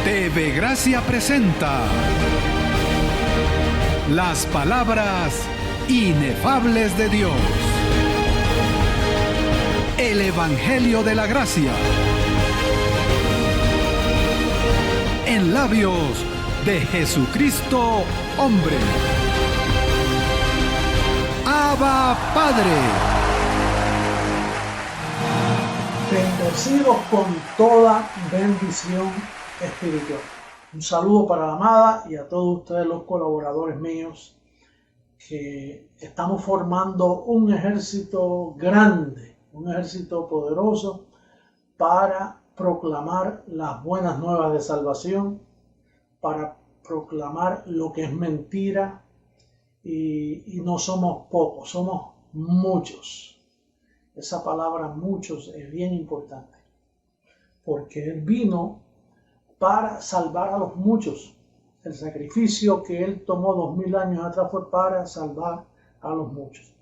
TV Gracia presenta las palabras inefables de Dios. El Evangelio de la Gracia. En labios de Jesucristo, hombre. Abba, Padre. Bendecidos con toda bendición espiritual. Un saludo para la amada y a todos ustedes los colaboradores míos, que estamos formando un ejército grande, un ejército poderoso para proclamar las buenas nuevas de salvación, para proclamar lo que es mentira, y no somos pocos, somos muchos. Esa palabra muchos es bien importante, porque Él vino para salvar a los muchos. El sacrificio que Él tomó 2000 años atrás fue para salvar a los muchos.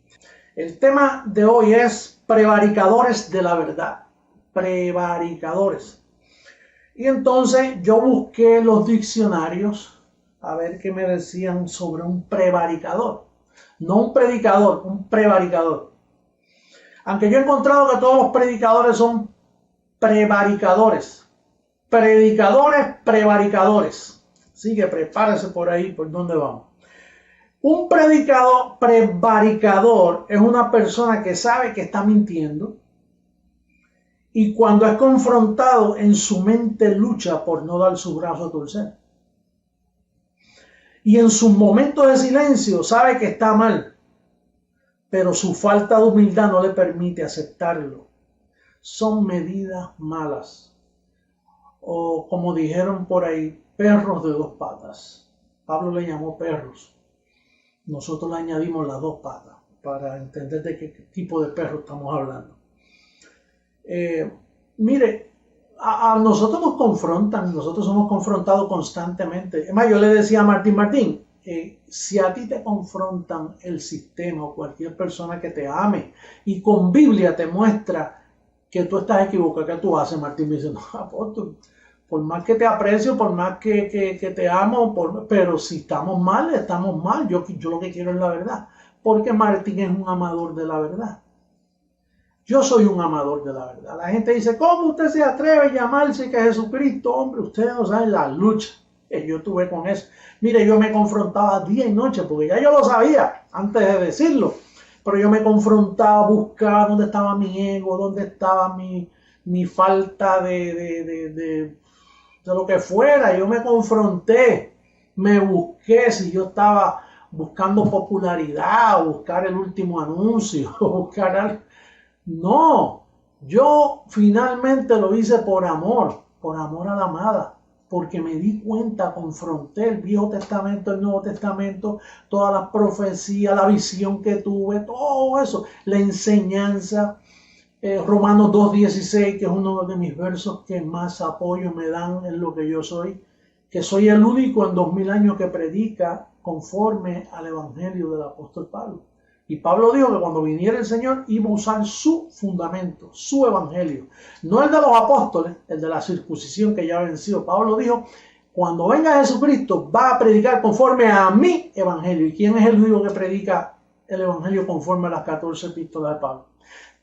El tema de hoy es prevaricadores de la verdad. Prevaricadores. Y entonces yo busqué los diccionarios a ver qué me decían sobre un prevaricador. No un predicador, un prevaricador. Aunque yo he encontrado que todos los predicadores son prevaricadores. Predicadores, prevaricadores. Así que prepárese por ahí, por dónde vamos. Un predicador, prevaricador, es una persona que sabe que está mintiendo y cuando es confrontado en su mente lucha por no dar su brazo a torcer. Y en sus momentos de silencio sabe que está mal, pero su falta de humildad no le permite aceptarlo. Son medidas malas. O como dijeron por ahí, perros de dos patas. Pablo le llamó perros. Nosotros le añadimos las dos patas para entender de qué tipo de perro estamos hablando. Mire, a nosotros nos confrontan, nosotros somos confrontados constantemente. Es más, yo le decía a Martín, si a ti te confrontan el sistema o cualquier persona que te ame y con Biblia te muestra que tú estás equivocado, ¿qué tú haces? Martín me dice, no, apóstol, por más que te aprecio, por más que te amo, pero si estamos mal, estamos mal. Yo lo que quiero es la verdad, porque Martín es un amador de la verdad. Yo soy un amador de la verdad. La gente dice, ¿cómo usted se atreve a llamarse que Jesucristo? Hombre, ustedes no saben la lucha que yo tuve con eso. Mire, yo me confrontaba día y noche, porque ya yo lo sabía antes de decirlo. Pero yo me confrontaba, buscaba dónde estaba mi ego, dónde estaba mi falta de lo que fuera. Yo me confronté, me busqué si yo estaba buscando popularidad, buscar el último anuncio, buscar algo. No, yo finalmente lo hice por amor a la amada, porque me di cuenta, confronté el Viejo Testamento, el Nuevo Testamento, todas las profecías, la visión que tuve, todo eso, la enseñanza, Romanos 2:16, que es uno de mis versos que más apoyo me dan en lo que yo soy, que soy el único en 2000 años que predica conforme al Evangelio del apóstol Pablo. Y Pablo dijo que cuando viniera el Señor iba a usar su fundamento, su evangelio. No el de los apóstoles, el de la circuncisión que ya ha vencido. Pablo dijo, cuando venga Jesucristo va a predicar conforme a mi evangelio. ¿Y quién es el único que predica el evangelio conforme a las 14 epístolas de Pablo?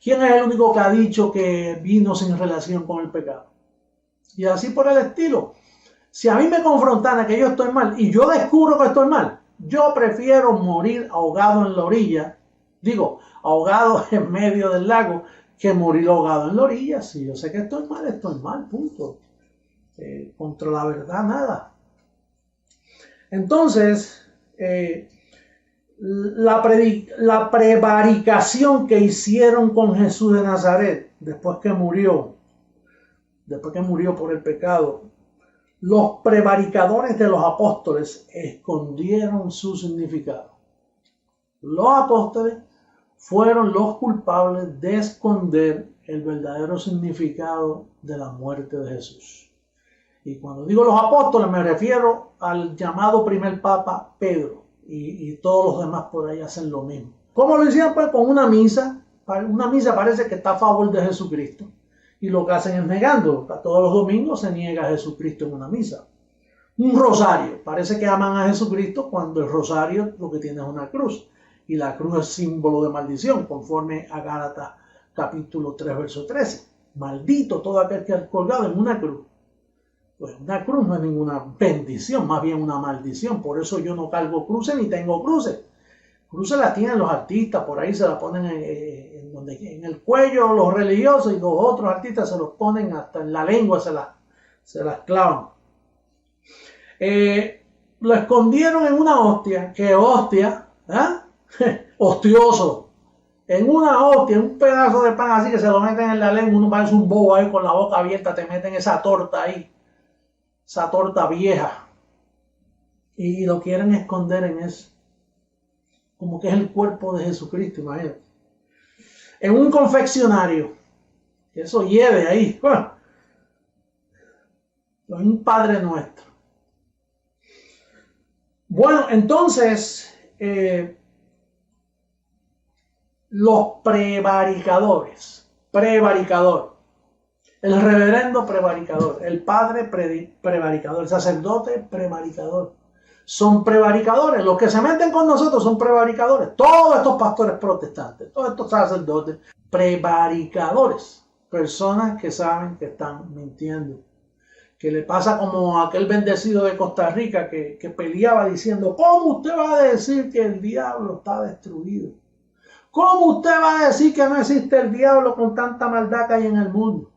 ¿Quién es el único que ha dicho que vino sin relación con el pecado? Y así por el estilo. Si a mí me confrontan que yo estoy mal y yo descubro que estoy mal, yo prefiero morir ahogado en la orilla, ahogado en medio del lago, que morir ahogado en la orilla. Si yo sé que estoy mal, punto. Contra la verdad, nada. Entonces, la prevaricación que hicieron con Jesús de Nazaret, después que murió por el pecado, los prevaricadores de los apóstoles escondieron su significado. Los apóstoles fueron los culpables de esconder el verdadero significado de la muerte de Jesús. Y cuando digo los apóstoles me refiero al llamado primer papa Pedro y todos los demás por ahí hacen lo mismo. ¿Cómo lo hicieron? Pues con una misa. Una misa parece que está a favor de Jesucristo. Y lo que hacen es negando. Todos los domingos se niega a Jesucristo en una misa. Un rosario. Parece que aman a Jesucristo cuando el rosario lo que tiene es una cruz. Y la cruz es símbolo de maldición, conforme a Gálatas capítulo 3, verso 13. Maldito todo aquel que ha colgado en una cruz. Pues una cruz no es ninguna bendición, más bien una maldición. Por eso yo no cargo cruces ni tengo cruces. Cruces las tienen los artistas, por ahí se la ponen en el cuello los religiosos, y los otros artistas se los ponen hasta en la lengua, se las clavan. Lo escondieron en una hostia, que hostia, hostioso, en una hostia, un pedazo de pan así que se lo meten en la lengua, uno parece un bobo ahí con la boca abierta, te meten esa torta ahí, esa torta vieja, y lo quieren esconder en eso, como que es el cuerpo de Jesucristo, imagínate. En un confeccionario, eso lleve ahí, un Padre Nuestro. Bueno, entonces, los prevaricadores, el reverendo prevaricador, el padre prevaricador, el sacerdote prevaricador, son prevaricadores. Los que se meten con nosotros son prevaricadores. Todos estos pastores protestantes, todos estos sacerdotes, prevaricadores, personas que saben que están mintiendo. Que le pasa como a aquel bendecido de Costa Rica que peleaba diciendo: ¿cómo usted va a decir que el diablo está destruido? ¿Cómo usted va a decir que no existe el diablo con tanta maldad que hay en el mundo?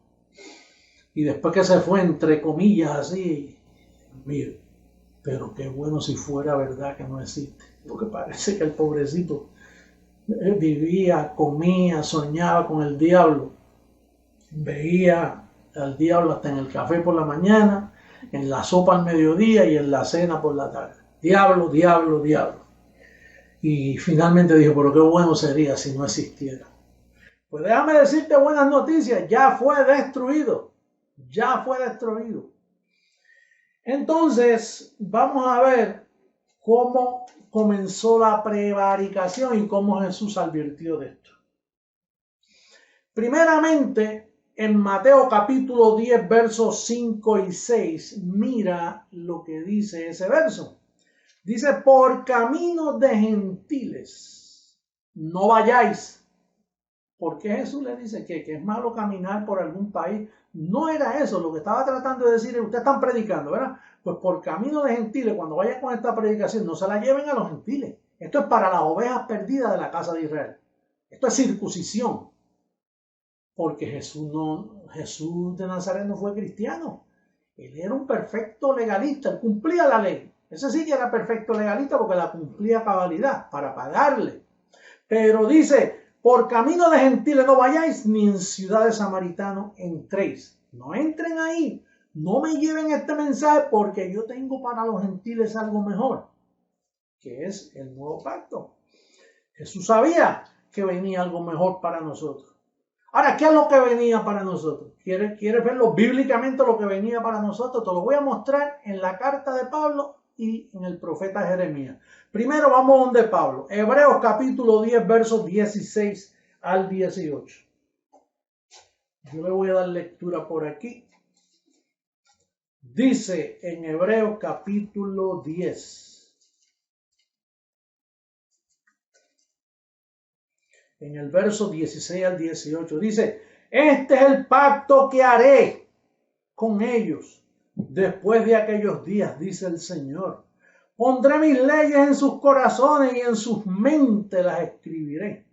Y después que se fue, entre comillas, así, mire, pero qué bueno si fuera verdad que no existe. Porque parece que el pobrecito vivía, comía, soñaba con el diablo, veía al diablo hasta en el café por la mañana, en la sopa al mediodía y en la cena por la tarde. Diablo, diablo, diablo. Y finalmente dijo: pero qué bueno sería si no existiera. Pues déjame decirte buenas noticias, ya fue destruido. Ya fue destruido. Entonces, vamos a ver cómo comenzó la prevaricación y cómo Jesús advirtió de esto. Primeramente, en Mateo capítulo 10, versos 5 y 6, mira lo que dice ese verso. Dice: por caminos de gentiles no vayáis. ¿Por qué Jesús le dice que es malo caminar por algún país? No era eso, lo que estaba tratando de decir es: ustedes están predicando, ¿verdad? Pues por camino de gentiles, cuando vayan con esta predicación, no se la lleven a los gentiles. Esto es para las ovejas perdidas de la casa de Israel. Esto es circuncisión. Porque Jesús de Nazaret no fue cristiano. Él era un perfecto legalista, él cumplía la ley. Ese sí que era perfecto legalista porque la cumplía a cabalidad para pagarle. Pero dice: por camino de gentiles no vayáis, ni en ciudad de samaritanos entréis. No entren ahí. No me lleven este mensaje, porque yo tengo para los gentiles algo mejor, que es el nuevo pacto. Jesús sabía que venía algo mejor para nosotros. Ahora, ¿qué es lo que venía para nosotros? ¿Quieres verlo bíblicamente lo que venía para nosotros? Te lo voy a mostrar en la carta de Pablo y en el profeta Jeremías. Primero vamos donde Pablo. Hebreos capítulo 10, versos 16 al 18. Yo le voy a dar lectura por aquí. Dice en Hebreos capítulo 10. En el verso 16 al 18 dice: este es el pacto que haré con ellos después de aquellos días, dice el Señor. Pondré mis leyes en sus corazones y en sus mentes las escribiré.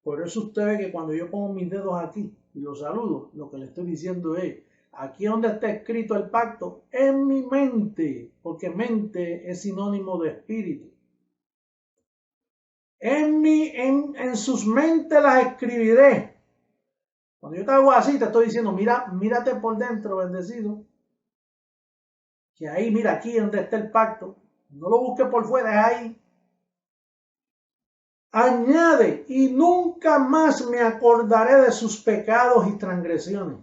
Por eso usted ve que cuando yo pongo mis dedos aquí y los saludo, lo que le estoy diciendo es: aquí donde está escrito el pacto, en mi mente, porque mente es sinónimo de espíritu. En sus mentes las escribiré. Cuando yo te hago así, te estoy diciendo: mírate por dentro, bendecido. Que ahí, mira, aquí donde está el pacto. No lo busques por fuera, es ahí. Añade: y nunca más me acordaré de sus pecados y transgresiones.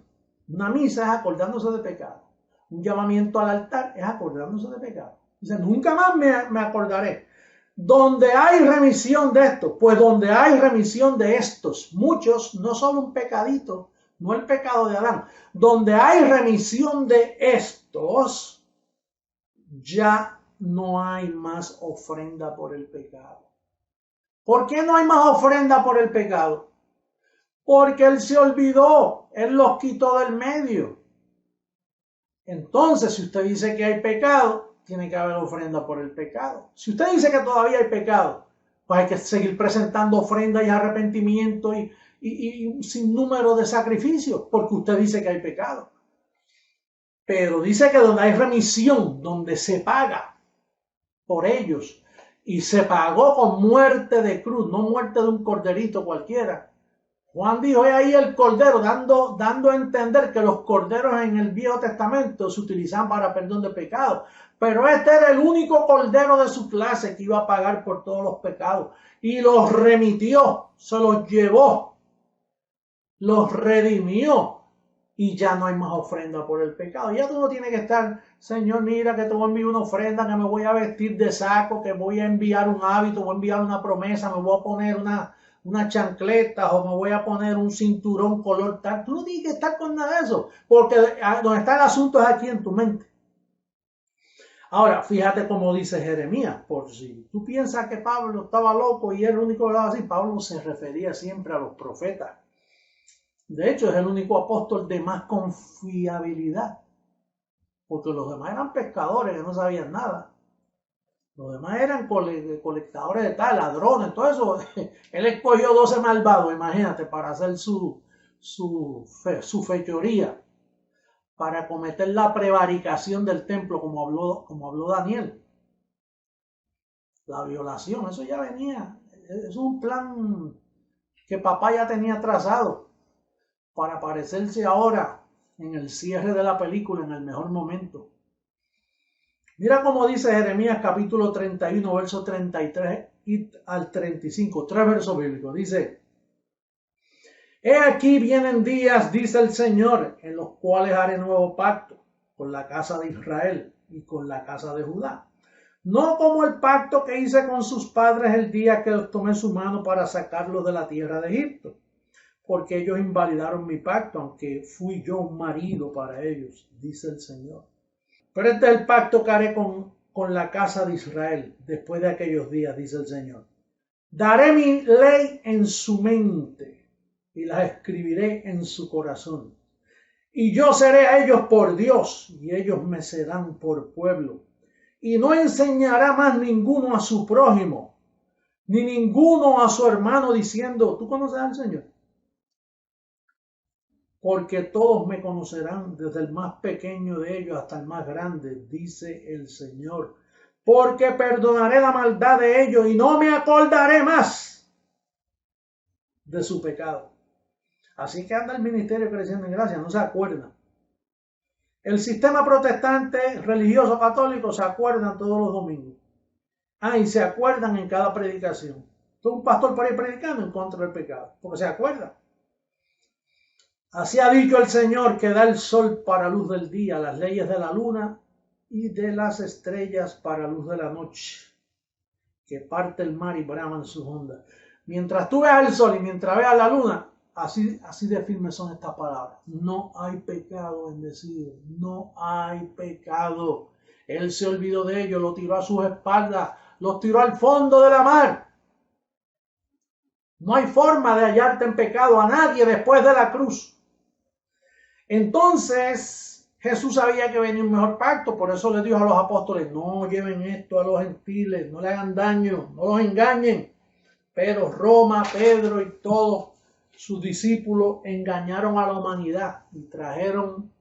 Una misa es acordándose de pecado. Un llamamiento al altar es acordándose de pecado. Dice: nunca más me acordaré. Donde hay remisión de esto, pues donde hay remisión de estos, muchos, no solo un pecadito, no el pecado de Adán. Donde hay remisión de estos, ya no hay más ofrenda por el pecado. ¿Por qué no hay más ofrenda por el pecado? Porque Él se olvidó, Él los quitó del medio. Entonces, si usted dice que hay pecado, tiene que haber ofrenda por el pecado. Si usted dice que todavía hay pecado, pues hay que seguir presentando ofrenda y arrepentimiento y un sinnúmero de sacrificios, porque usted dice que hay pecado. Pero dice que donde hay remisión, donde se paga por ellos, y se pagó con muerte de cruz, no muerte de un corderito cualquiera. Juan dijo, he ahí el cordero, dando a entender que los corderos en el Viejo Testamento se utilizaban para perdón de pecados. Pero este era el único cordero de su clase que iba a pagar por todos los pecados. Y los remitió, se los llevó, los redimió. Y ya no hay más ofrenda por el pecado. Ya tú no tienes que estar, Señor, mira que te voy a enviar una ofrenda, que me voy a vestir de saco, que voy a enviar un hábito, voy a enviar una promesa, me voy a poner una chancleta o me voy a poner un cinturón color tal. Tú no tienes que estar con nada de eso, porque donde está el asunto es aquí en tu mente. Ahora, fíjate cómo dice Jeremías, por si tú piensas que Pablo estaba loco y era el único que hablaba así, Pablo se refería siempre a los profetas. De hecho, es el único apóstol de más confiabilidad, porque los demás eran pescadores que no sabían nada. Los demás eran colectadores de tal, ladrones, todo eso. Él escogió 12 malvados, imagínate, para hacer su fechoría, para cometer la prevaricación del templo, como habló Daniel. La violación, eso ya venía. Es un plan que papá ya tenía trazado para aparecerse ahora en el cierre de la película, en el mejor momento. Mira cómo dice Jeremías capítulo 31, verso 33 al 35, 3 versos bíblicos. Dice, he aquí vienen días, dice el Señor, en los cuales haré nuevo pacto con la casa de Israel y con la casa de Judá. No como el pacto que hice con sus padres el día que los tomé su mano para sacarlos de la tierra de Egipto, porque ellos invalidaron mi pacto, aunque fui yo un marido para ellos, dice el Señor. Pero este es el pacto que haré con la casa de Israel después de aquellos días, dice el Señor. Daré mi ley en su mente y las escribiré en su corazón. Y yo seré a ellos por Dios y ellos me serán por pueblo. Y no enseñará más ninguno a su prójimo, ni ninguno a su hermano diciendo, ¿tú conoces al Señor? Porque todos me conocerán, desde el más pequeño de ellos hasta el más grande, dice el Señor. Porque perdonaré la maldad de ellos y no me acordaré más de su pecado. Así que anda el ministerio creciendo en gracia, no se acuerdan. El sistema protestante, religioso, católico, se acuerdan todos los domingos. Y se acuerdan en cada predicación. Todo un pastor por ahí predicando en contra del pecado, porque se acuerdan. Así ha dicho el Señor, que da el sol para luz del día, las leyes de la luna y de las estrellas para luz de la noche, que parte el mar y braman sus ondas. Mientras tú veas el sol y mientras veas la luna, así de firmes son estas palabras. No hay pecado bendecido, no hay pecado. Él se olvidó de ellos, lo tiró a sus espaldas, los tiró al fondo de la mar. No hay forma de hallarte en pecado a nadie después de la cruz. Entonces Jesús sabía que venía un mejor pacto, por eso le dijo a los apóstoles, no lleven esto a los gentiles, no le hagan daño, no los engañen. Pero Roma, Pedro y todos sus discípulos engañaron a la humanidad y trajeron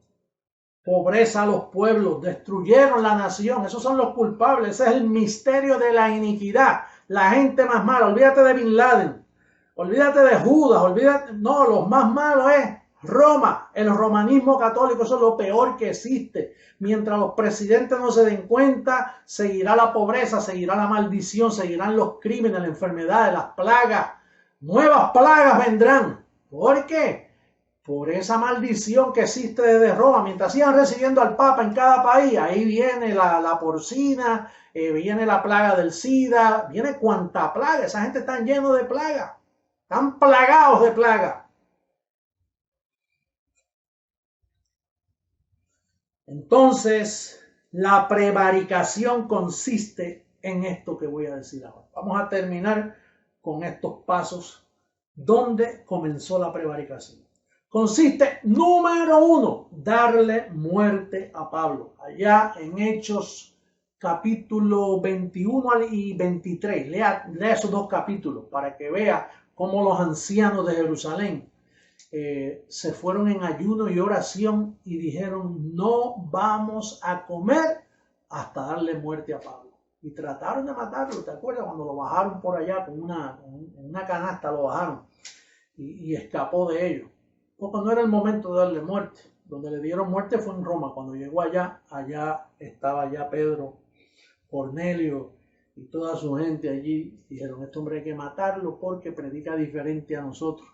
pobreza a los pueblos, destruyeron la nación. Esos son los culpables, ese es el misterio de la iniquidad. La gente más mala, olvídate de Bin Laden, olvídate de Judas, no, los más malos es Roma, el romanismo católico, eso es lo peor que existe. Mientras los presidentes no se den cuenta, seguirá la pobreza, seguirá la maldición, seguirán los crímenes, las enfermedades, las plagas. Nuevas plagas vendrán. ¿Por qué? Por esa maldición que existe desde Roma. Mientras sigan recibiendo al Papa en cada país, ahí viene la porcina, viene la plaga del SIDA, viene cuanta plaga. Esa gente está lleno de plaga. Están plagados de plaga. Entonces, la prevaricación consiste en esto que voy a decir ahora. Vamos a terminar con estos pasos donde comenzó la prevaricación. Consiste, número 1, darle muerte a Pablo. Allá en Hechos capítulo 21 y 23. Lea esos dos capítulos para que vea cómo los ancianos de Jerusalén se fueron en ayuno y oración y dijeron: no vamos a comer hasta darle muerte a Pablo. Y trataron de matarlo. ¿Te acuerdas cuando lo bajaron por allá con una canasta? Lo bajaron y escapó de ellos. Porque no era el momento de darle muerte. Donde le dieron muerte fue en Roma. Cuando llegó allá estaba ya Pedro, Cornelio y toda su gente allí. Dijeron: este hombre hay que matarlo porque predica diferente a nosotros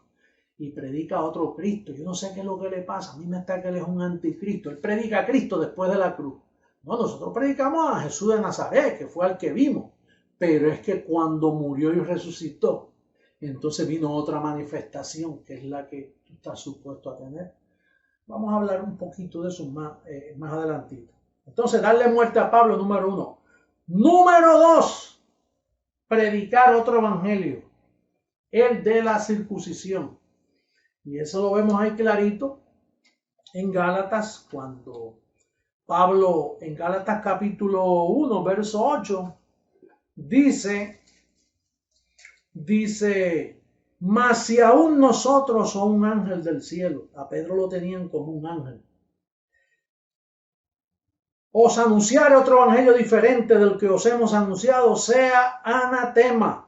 y predica a otro Cristo. Yo no sé qué es lo que le pasa. A mí me está que él es un anticristo. Él predica a Cristo después de la cruz. No, nosotros predicamos a Jesús de Nazaret, que fue al que vimos. Pero es que cuando murió y resucitó, entonces vino otra manifestación, que es la que tú estás supuesto a tener. Vamos a hablar un poquito de eso más adelantito. Entonces, darle muerte a Pablo, número 1. Número 2, predicar otro evangelio, el de la circuncisión. Y eso lo vemos ahí clarito en Gálatas, cuando Pablo, en Gálatas capítulo 1, verso 8, dice, mas si aún nosotros o un ángel del cielo, a Pedro lo tenían como un ángel, os anunciare otro evangelio diferente del que os hemos anunciado, sea anatema.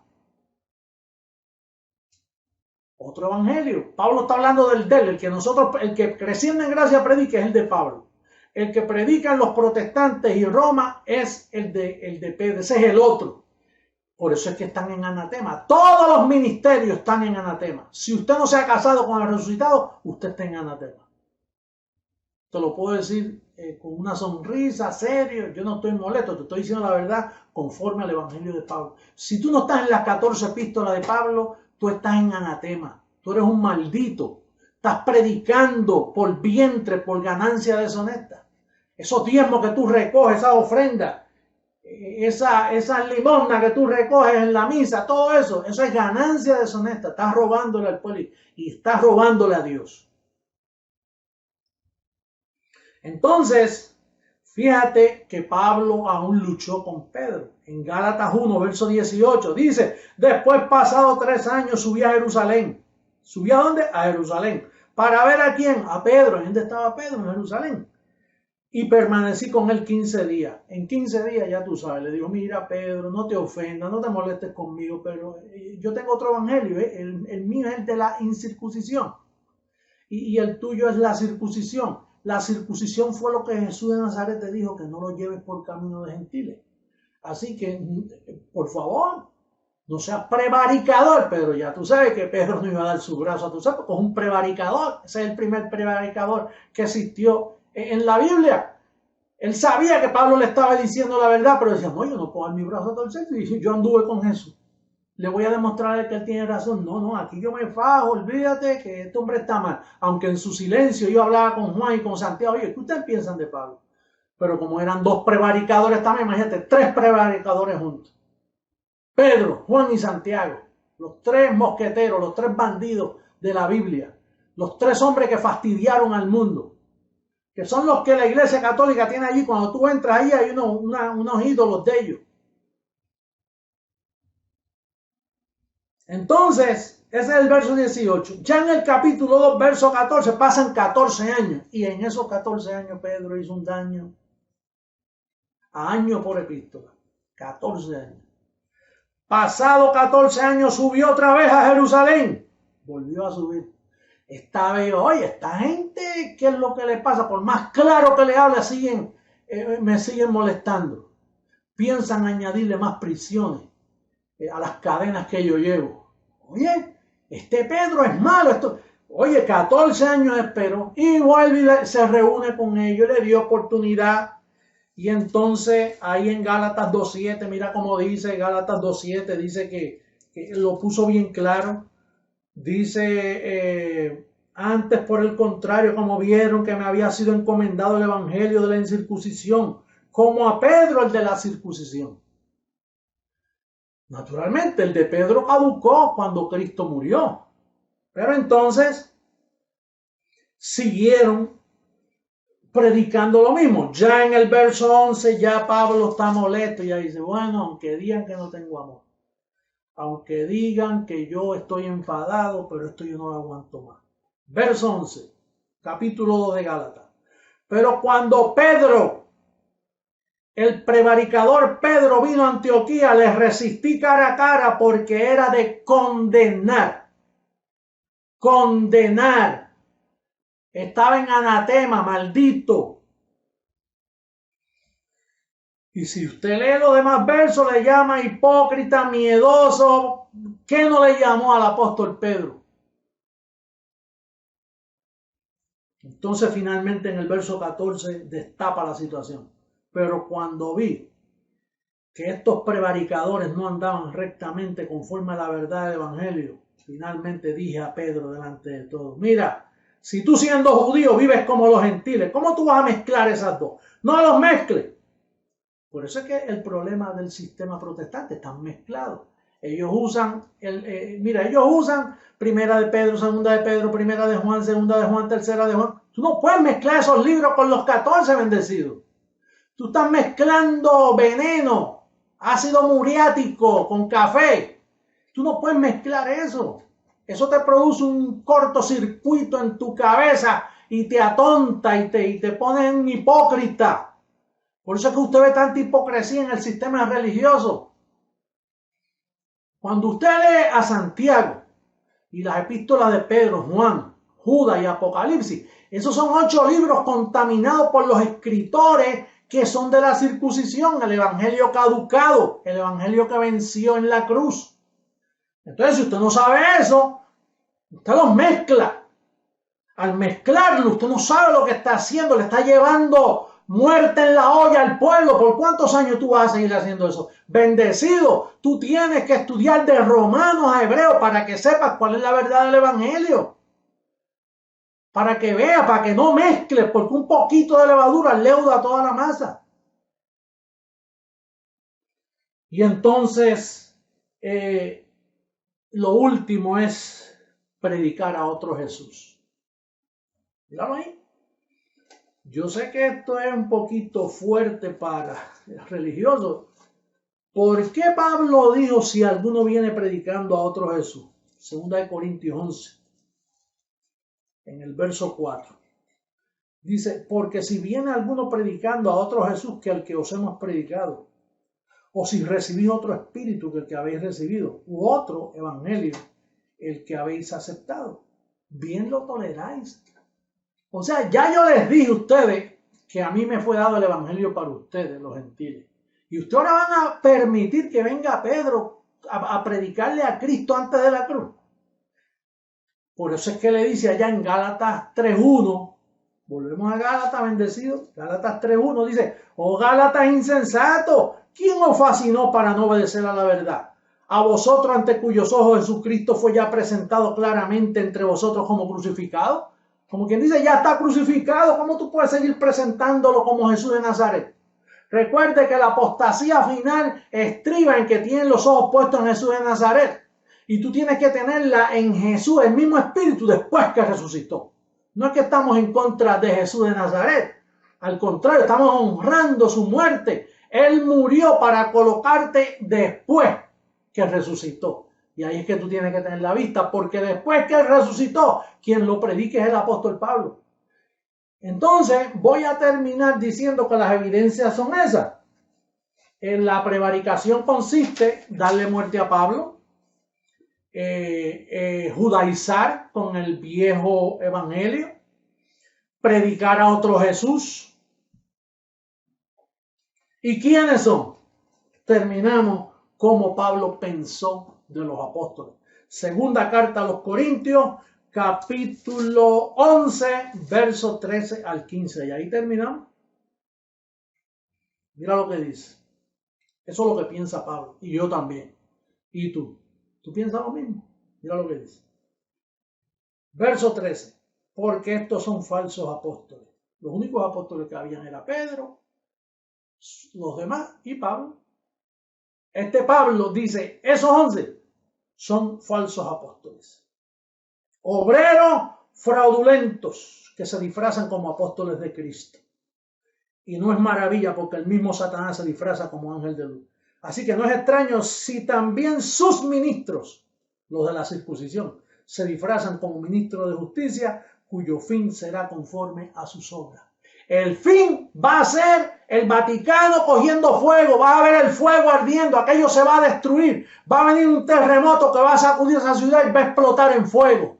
Otro evangelio. Pablo está hablando del de él, el que creciendo en gracia predica es el de Pablo. El que predican los protestantes y Roma es el de Pedro, ese es el otro. Por eso es que están en anatema. Todos los ministerios están en anatema. Si usted no se ha casado con el resucitado, usted está en anatema. Te lo puedo decir con una sonrisa, serio. Yo no estoy molesto, te estoy diciendo la verdad conforme al evangelio de Pablo. Si tú no estás en las 14 epístolas de Pablo, tú estás en anatema. Tú eres un maldito. Estás predicando por vientre, por ganancia deshonesta. Esos diezmos que tú recoges, esas ofrendas, esa limosna que tú recoges en la misa, todo eso es ganancia deshonesta. Estás robándole al pueblo y estás robándole a Dios. Entonces, fíjate que Pablo aún luchó con Pedro. En Gálatas 1, verso 18, dice: después, pasado 3 años, subí a Jerusalén. ¿Subí a dónde? A Jerusalén. ¿Para ver a quién? A Pedro. ¿Dónde estaba Pedro? En Jerusalén. Y permanecí con él 15 días. En 15 días, ya tú sabes, le digo: mira, Pedro, no te ofendas, no te molestes conmigo, pero yo tengo otro evangelio, el mío es el de la incircuncisión. Y el tuyo es la circuncisión. La circuncisión fue lo que Jesús de Nazaret te dijo, que no lo lleves por camino de gentiles. Así que, por favor, no seas prevaricador. Pero ya tú sabes que Pedro no iba a dar su brazo a tu saco, porque es un prevaricador. Ese es el primer prevaricador que existió en la Biblia. Él sabía que Pablo le estaba diciendo la verdad, pero decía: no, yo no puedo dar mi brazo a torcer. Y yo anduve con Jesús. Le voy a demostrar que él tiene razón. No, aquí yo me fajo, olvídate que este hombre está mal. Aunque en su silencio yo hablaba con Juan y con Santiago. Oye, ¿qué ustedes piensan de Pablo? Pero como eran 2 prevaricadores también, imagínate, 3 prevaricadores juntos. Pedro, Juan y Santiago, los 3 mosqueteros, los 3 bandidos de la Biblia, los 3 hombres que fastidiaron al mundo, que son los que la Iglesia Católica tiene allí. Cuando tú entras ahí hay unos ídolos de ellos. Entonces, ese es el verso 18. Ya en el capítulo 2, verso 14, pasan 14 años. Y en esos 14 años Pedro hizo un daño a año por epístola. 14 años. Pasado 14 años subió otra vez a Jerusalén. Volvió a subir. Esta vez, oye, esta gente, ¿qué es lo que le pasa? Por más claro que le hable, me siguen molestando. Piensan añadirle más prisiones a las cadenas que yo llevo. Oye, este Pedro es malo. Oye, 14 años esperó y vuelve y se reúne con ellos, le dio oportunidad. Y entonces ahí en Gálatas 2.7, mira cómo dice Gálatas 2.7, dice que lo puso bien claro. Dice, Antes, por el contrario, como vieron que me había sido encomendado el evangelio de la incircuncisión, como a Pedro el de la circuncisión. Naturalmente, el de Pedro caducó cuando Cristo murió. Pero entonces siguieron predicando lo mismo. Ya en el verso 11 ya Pablo está molesto y ya dice, bueno, aunque digan que no tengo amor, aunque digan que yo estoy enfadado, pero esto yo no lo aguanto más. Verso 11, capítulo 2 de Gálatas. Pero cuando Pedro, el prevaricador Pedro, vino a Antioquía, les resistí cara a cara porque era de condenar. Condenar. Estaba en anatema, maldito. Y si usted lee los demás versos, le llama hipócrita, miedoso. ¿Qué no le llamó al apóstol Pedro? Entonces finalmente en el verso 14 destapa la situación. Pero cuando vi que estos prevaricadores no andaban rectamente conforme a la verdad del evangelio, finalmente dije a Pedro delante de todos, mira, si tú siendo judío vives como los gentiles, ¿cómo tú vas a mezclar esas dos? No los mezcles. Por eso es que el problema del sistema protestante están mezclados. Ellos usan, ellos usan primera de Pedro, segunda de Pedro, primera de Juan, segunda de Juan, tercera de Juan. Tú no puedes mezclar esos libros con los 14 bendecidos. Tú estás mezclando veneno, ácido muriático con café. Tú no puedes mezclar eso. Eso te produce un cortocircuito en tu cabeza y te atonta y te pone en hipócrita. Por eso es que usted ve tanta hipocresía en el sistema religioso. Cuando usted lee a Santiago y las epístolas de Pedro, Juan, Judas y Apocalipsis, esos son 8 libros contaminados por los escritores que son de la circuncisión, el evangelio caducado, el evangelio que venció en la cruz. Entonces, si usted no sabe eso, usted los mezcla. Al mezclarlo, usted no sabe lo que está haciendo, le está llevando muerte en la olla al pueblo. ¿Por cuántos años tú vas a seguir haciendo eso? Bendecido, tú tienes que estudiar de Romanos a Hebreos para que sepas cuál es la verdad del evangelio. Para que veas, para que no mezcles, porque un poquito de levadura leuda toda la masa. Y entonces, lo último es predicar a otro Jesús. Míralo ahí. Yo sé que esto es un poquito fuerte para el religioso. ¿Por qué Pablo dijo si alguno viene predicando a otro Jesús? 2 Corintios 11, en el verso 4. Dice, porque si viene alguno predicando a otro Jesús que el que os hemos predicado, o si recibís otro espíritu que el que habéis recibido, u otro evangelio, el que habéis aceptado, bien lo toleráis. O sea, ya yo les dije a ustedes que a mí me fue dado el evangelio para ustedes, los gentiles. Y ustedes ahora van a permitir que venga Pedro a predicarle a Cristo antes de la cruz. Por eso es que le dice allá en Gálatas 3.1, volvemos a Gálatas, bendecido, Gálatas 3.1 dice, oh Gálatas insensato, ¿quién os fascinó para no obedecer a la verdad? A vosotros ante cuyos ojos Jesucristo fue ya presentado claramente entre vosotros como crucificado. Como quien dice, ya está crucificado, ¿cómo tú puedes seguir presentándolo como Jesús de Nazaret? Recuerde que la apostasía final estriba en que tienen los ojos puestos en Jesús de Nazaret. Y tú tienes que tenerla en Jesús, el mismo espíritu, después que resucitó. No es que estamos en contra de Jesús de Nazaret. Al contrario, estamos honrando su muerte. Él murió para colocarte después que resucitó. Y ahí es que tú tienes que tener la vista, porque después que Él resucitó, quien lo predique es el apóstol Pablo. Entonces, voy a terminar diciendo que las evidencias son esas. En la prevaricación consiste en darle muerte a Pablo, judaizar con el viejo evangelio, predicar a otro Jesús. ¿Y quiénes son? Terminamos como Pablo pensó de los apóstoles. Segunda carta a los Corintios, capítulo 11, verso 13 al 15. Y ahí terminamos. Mira lo que dice. Eso es lo que piensa Pablo. Y yo también. ¿Y tú? ¿Tú piensas lo mismo? Mira lo que dice. Verso 13. porque estos son falsos apóstoles. Los únicos apóstoles que habían era Pedro, los demás y Pablo. Este Pablo dice, esos 11 son falsos apóstoles. Obreros fraudulentos que se disfrazan como apóstoles de Cristo. Y no es maravilla porque el mismo Satanás se disfraza como ángel de luz. Así que no es extraño si también sus ministros, los de la circuncisión, se disfrazan como ministros de justicia, cuyo fin será conforme a sus obras. El fin va a ser el Vaticano cogiendo fuego, va a haber el fuego ardiendo, aquello se va a destruir, va a venir un terremoto que va a sacudir esa ciudad y va a explotar en fuego.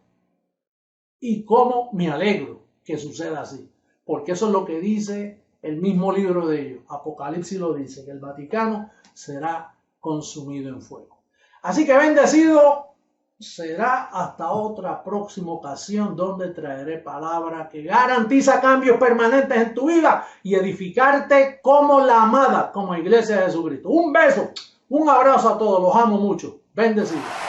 Y cómo me alegro que suceda así, porque eso es lo que dice el mismo libro de ellos. Apocalipsis lo dice, que el Vaticano será consumido en fuego. Así que bendecido será hasta otra próxima ocasión donde traeré palabra que garantiza cambios permanentes en tu vida y edificarte como la amada, como Iglesia de Jesucristo. Un beso, un abrazo a todos, los amo mucho. Bendecido.